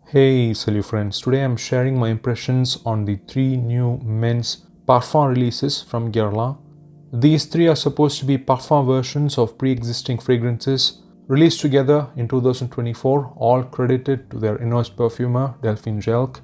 Hey Salut Friends, today I'm sharing my impressions on the 3 new men's Parfum releases from Guerlain. These 3 are supposed to be Parfum versions of pre-existing fragrances released together in 2024, all credited to their in-house perfumer Delphine Jelk.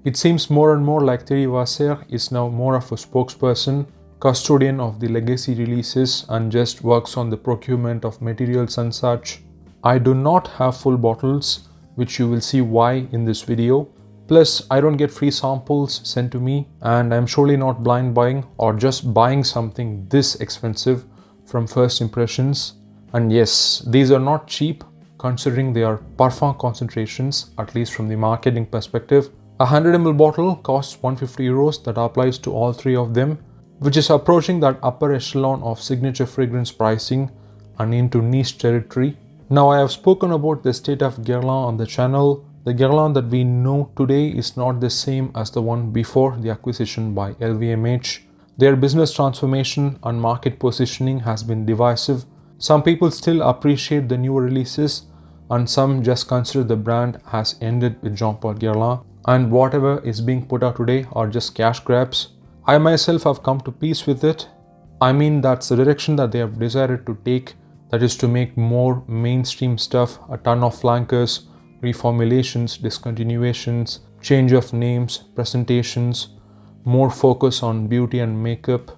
It seems more and more like Thierry Vasser is now more of a spokesperson, custodian of the legacy releases and just works on the procurement of materials and such. I do not have full bottles, which you will see why in this video. Plus, I don't get free samples sent to me, and I'm surely not blind buying or just buying something this expensive from first impressions. And yes, these are not cheap considering they are Parfum concentrations, at least from the marketing perspective. A 100 ml bottle costs 150 euros, that applies to all 3 of them, which is approaching that upper echelon of signature fragrance pricing and into niche territory. Now, I have spoken about the state of Guerlain on the channel. The Guerlain that we know today is not the same as the one before the acquisition by LVMH. Their business transformation and market positioning has been divisive. Some people still appreciate the newer releases, and some just consider the brand has ended with Jean-Paul Guerlain, and whatever is being put out today are just cash grabs. I myself have come to peace with it. I mean, that's the direction that they have decided to take. That is to make more mainstream stuff, a ton of flankers, reformulations, discontinuations, change of names, presentations, more focus on beauty and makeup,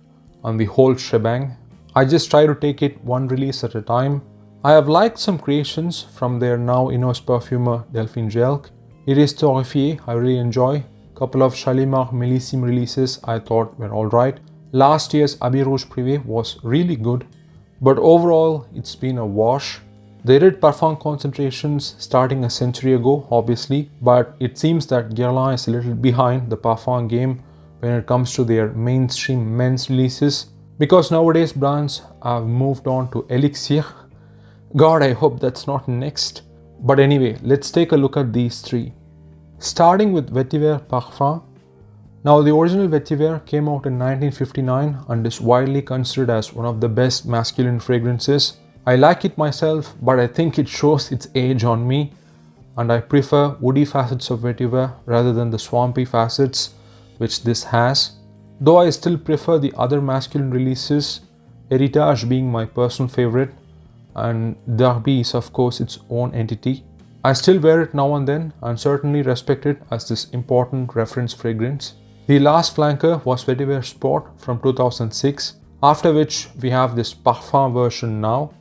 and the whole shebang. I just try to take it one release at a time. I have liked some creations from their now in-house perfumer Delphine Jelk. It is Torréfié, I really enjoy. Couple of Shalimar Millésime releases I thought were alright. Last year's Habit Rouge Privé was really good. But overall, it's been a wash. They did Parfum concentrations starting a century ago, obviously, but it seems that Guerlain is a little behind the Parfum game when it comes to their mainstream men's releases, because nowadays brands have moved on to Elixir. God, I hope that's not next. But anyway, let's take a look at these 3. Starting with Vetiver Parfum. Now, the original Vetiver came out in 1959 and is widely considered as one of the best masculine fragrances. I like it myself, but I think it shows its age on me, and I prefer woody facets of Vetiver rather than the swampy facets which this has. Though I still prefer the other masculine releases, Heritage being my personal favorite, and Derby is of course its own entity. I still wear it now and then and certainly respect it as this important reference fragrance. The last flanker was Vetiver Sport from 2006, after which we have this Parfum version now.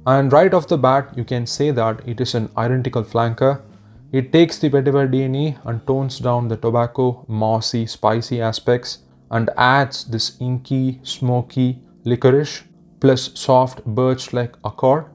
And right off the bat, you can say that it is an identical flanker. It takes the Vetiver DNA and tones down the tobacco, mossy, spicy aspects and adds this inky, smoky licorice plus soft birch-like accord.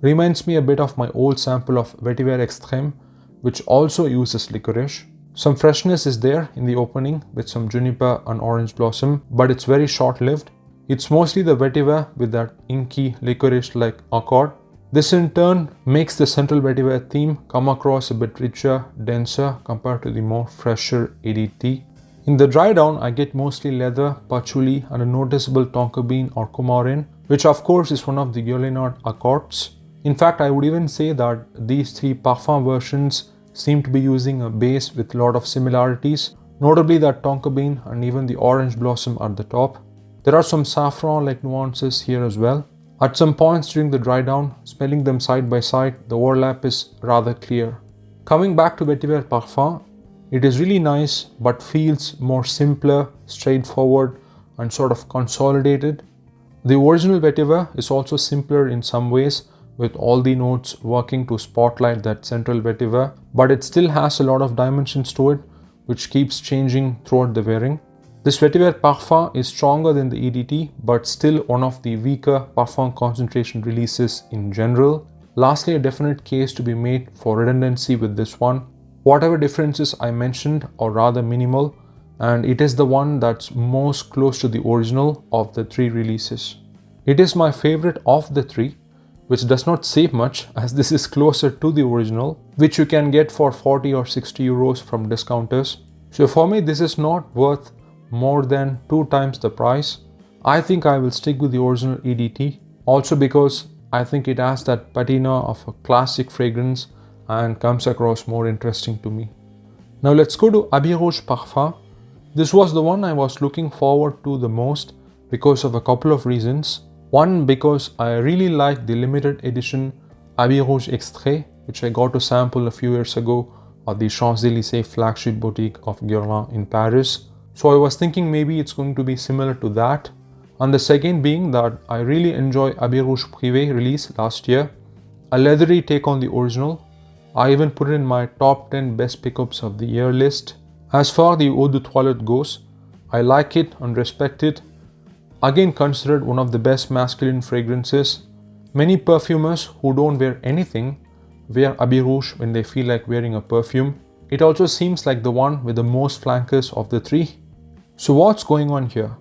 Reminds me a bit of my old sample of Vetiver Extrême, which also uses licorice. Some freshness is there in the opening with some juniper and orange blossom, but it's very short-lived. It's mostly the Vetiver with that inky licorice-like accord. This in turn makes the central Vetiver theme come across a bit richer, denser compared to the more fresher ADT. In the dry down, I get mostly leather, patchouli and a noticeable tonka bean or coumarin, which of course is one of the Guerlain accords. In fact, I would even say that these 3 Parfum versions seem to be using a base with a lot of similarities, notably that tonka bean and even the orange blossom at the top. There are some saffron-like nuances here as well. At some points during the dry down, smelling them side by side, the overlap is rather clear. Coming back to Vetiver Parfum, it is really nice but feels more simpler, straightforward and sort of consolidated. The original Vetiver is also simpler in some ways, with all the notes working to spotlight that central Vetiver, but it still has a lot of dimensions to it, which keeps changing throughout the wearing. This Vetiver Parfum is stronger than the EDT, but still one of the weaker Parfum concentration releases in general. Lastly, a definite case to be made for redundancy with this one. Whatever differences I mentioned are rather minimal, and it is the one that's most close to the original of the 3 releases. It is my favorite of the 3, which does not say much as this is closer to the original, which you can get for 40 or 60 euros from discounters. So for me, this is not worth more than 2 times the price. I think I will stick with the original EDT, also because I think it has that patina of a classic fragrance and comes across more interesting to me. Now let's go to Habit Rouge Parfum. This was the one I was looking forward to the most because of a couple of reasons. One, because I really like the limited edition Habit Rouge Extrait, which I got to sample a few years ago at the Champs-Élysées flagship boutique of Guerlain in Paris. So I was thinking maybe it's going to be similar to that. And the second being that I really enjoy Habit Rouge Privé release last year, a leathery take on the original. I even put it in my top 10 best pickups of the year list. As far the Eau de Toilette goes, I like it and respect it. Again considered one of the best masculine fragrances. Many perfumers who don't wear anything wear Habit Rouge when they feel like wearing a perfume. It also seems like the one with the most flankers of the three. So what's going on here?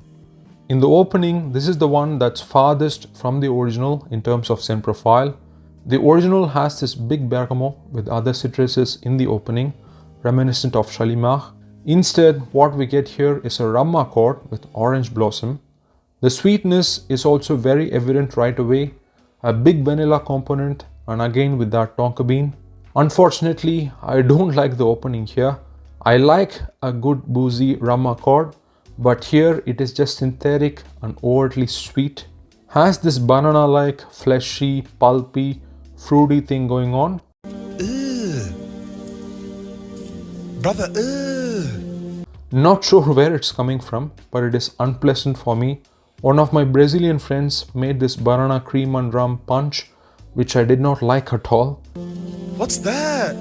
In the opening, this is the one that's farthest from the original in terms of scent profile. The original has this big bergamot with other citruses in the opening, reminiscent of Shalimar. Instead, what we get here is a rum accord with orange blossom. The sweetness is also very evident right away, a big vanilla component, and again with that tonka bean. Unfortunately, I don't like the opening here. I like a good boozy rum accord, but here it is just synthetic and overtly sweet. Has this banana-like, fleshy, pulpy, fruity thing going on. Ugh. Brother, ugh. Not sure where it's coming from, but it is unpleasant for me. One of my Brazilian friends made this banana cream and rum punch, which I did not like at all. What's that?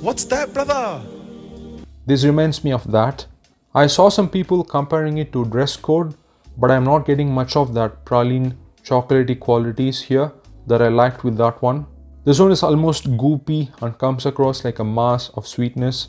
What's that, brother? This reminds me of that. I saw some people comparing it to dress code, but I'm not getting much of that praline chocolatey qualities here that I liked with that one. This one is almost goopy and comes across like a mass of sweetness.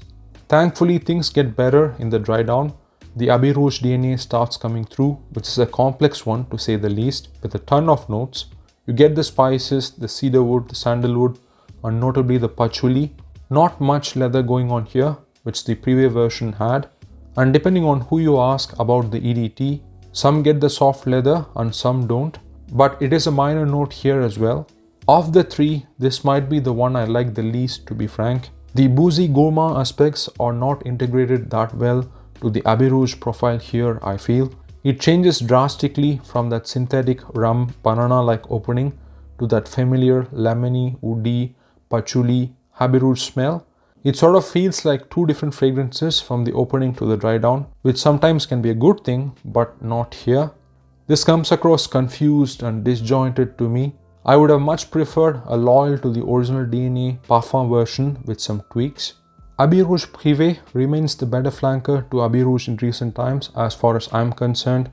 Thankfully, things get better in the dry down. The Habit Rouge DNA starts coming through, which is a complex one to say the least, with a ton of notes. You get the spices, the cedarwood, the sandalwood, and notably the patchouli. Not much leather going on here, which the previous version had. And depending on who you ask about the EDT, some get the soft leather and some don't. But it is a minor note here as well. Of the three, this might be the one I like the least, to be frank. The boozy gourmand aspects are not integrated that well to the Habit Rouge profile here, I feel. It changes drastically from that synthetic rum banana-like opening to that familiar lemony, woody, patchouli, Habit Rouge smell. It sort of feels like two different fragrances from the opening to the dry down, which sometimes can be a good thing, but not here. This comes across confused and disjointed to me. I would have much preferred a loyal to the original DNA Parfum version with some tweaks. Habit Rouge Privé remains the better flanker to Habit Rouge in recent times as far as I'm concerned.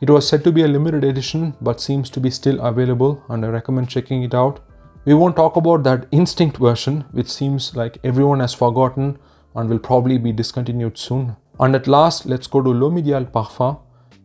It was said to be a limited edition but seems to be still available, and I recommend checking it out. We won't talk about that Instinct version, which seems like everyone has forgotten and will probably be discontinued soon. And at last, let's go to Idéal Parfum.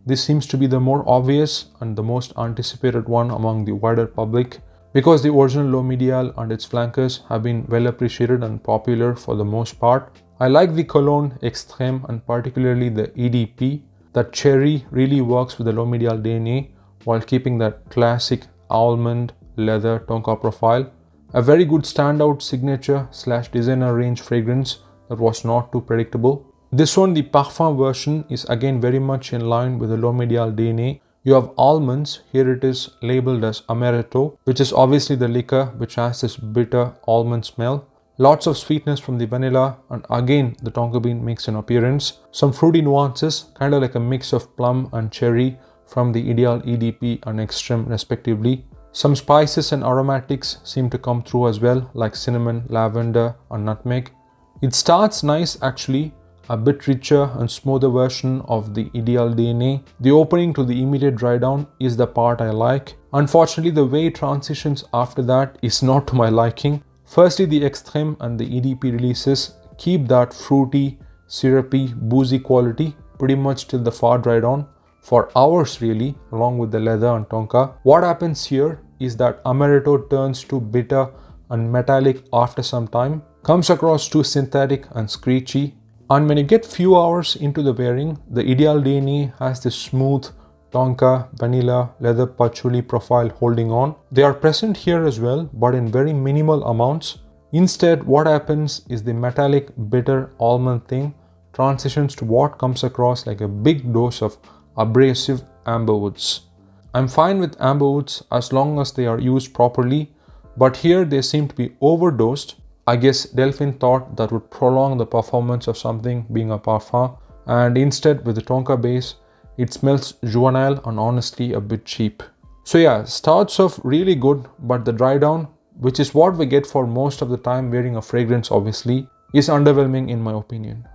This seems to be the more obvious and the most anticipated one among the wider public, because the original Idéal and its flankers have been well appreciated and popular for the most part. I like the cologne Extreme and particularly the EDP. That cherry really works with the Idéal DNA while keeping that classic almond leather tonka profile. A very good standout signature / designer range fragrance that was not too predictable. This one, the Parfum version, is again very much in line with the Idéal DNA. You have almonds, here it is labeled as Amaretto, which is obviously the liquor which has this bitter almond smell. Lots of sweetness from the vanilla, and again the tonka bean makes an appearance. Some fruity nuances, kind of like a mix of plum and cherry from the Idéal EDP and Extreme respectively. Some spices and aromatics seem to come through as well, like cinnamon, lavender and nutmeg. It starts nice actually, a bit richer and smoother version of the Idéal DNA. The opening to the immediate dry down is the part I like. Unfortunately, the way it transitions after that is not to my liking. Firstly, the Extreme and the EDP releases keep that fruity, syrupy, boozy quality pretty much till the far dry down, for hours really, along with the leather and tonka. What happens here is that Amaretto turns to bitter and metallic after some time, comes across too synthetic and screechy. And when you get few hours into the wearing, the Idéal DNA has this smooth, tonka, vanilla, leather patchouli profile holding on. They are present here as well, but in very minimal amounts. Instead, what happens is the metallic bitter almond thing transitions to what comes across like a big dose of abrasive amber woods. I'm fine with amber woods as long as they are used properly, but here they seem to be overdosed. I guess Delphine thought that would prolong the performance of something being a parfum, and instead with the tonka base, it smells juvenile and honestly a bit cheap. So yeah, starts off really good, but the dry down, which is what we get for most of the time wearing a fragrance obviously, is underwhelming in my opinion.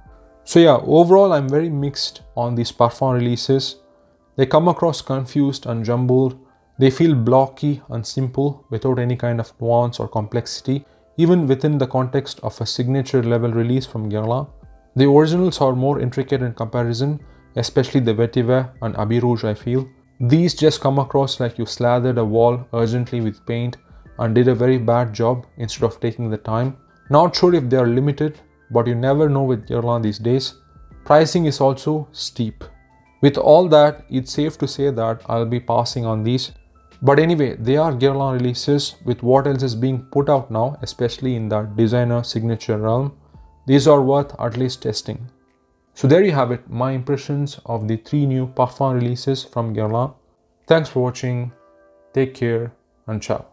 So yeah, overall I'm very mixed on these parfum releases. They come across confused and jumbled. They feel blocky and simple without any kind of nuance or complexity, even within the context of a signature level release from Guerlain. The originals are more intricate in comparison, especially the Vetiver and Habit Rouge I feel. These just come across like you slathered a wall urgently with paint and did a very bad job instead of taking the time. Not sure if they are limited, but you never know with Guerlain these days. Pricing is also steep. With all that, it's safe to say that I'll be passing on these. But anyway, they are Guerlain releases. With what else is being put out now, especially in the designer signature realm, these are worth at least testing. So there you have it, my impressions of the 3 new parfum releases from Guerlain. Thanks for watching, take care and ciao.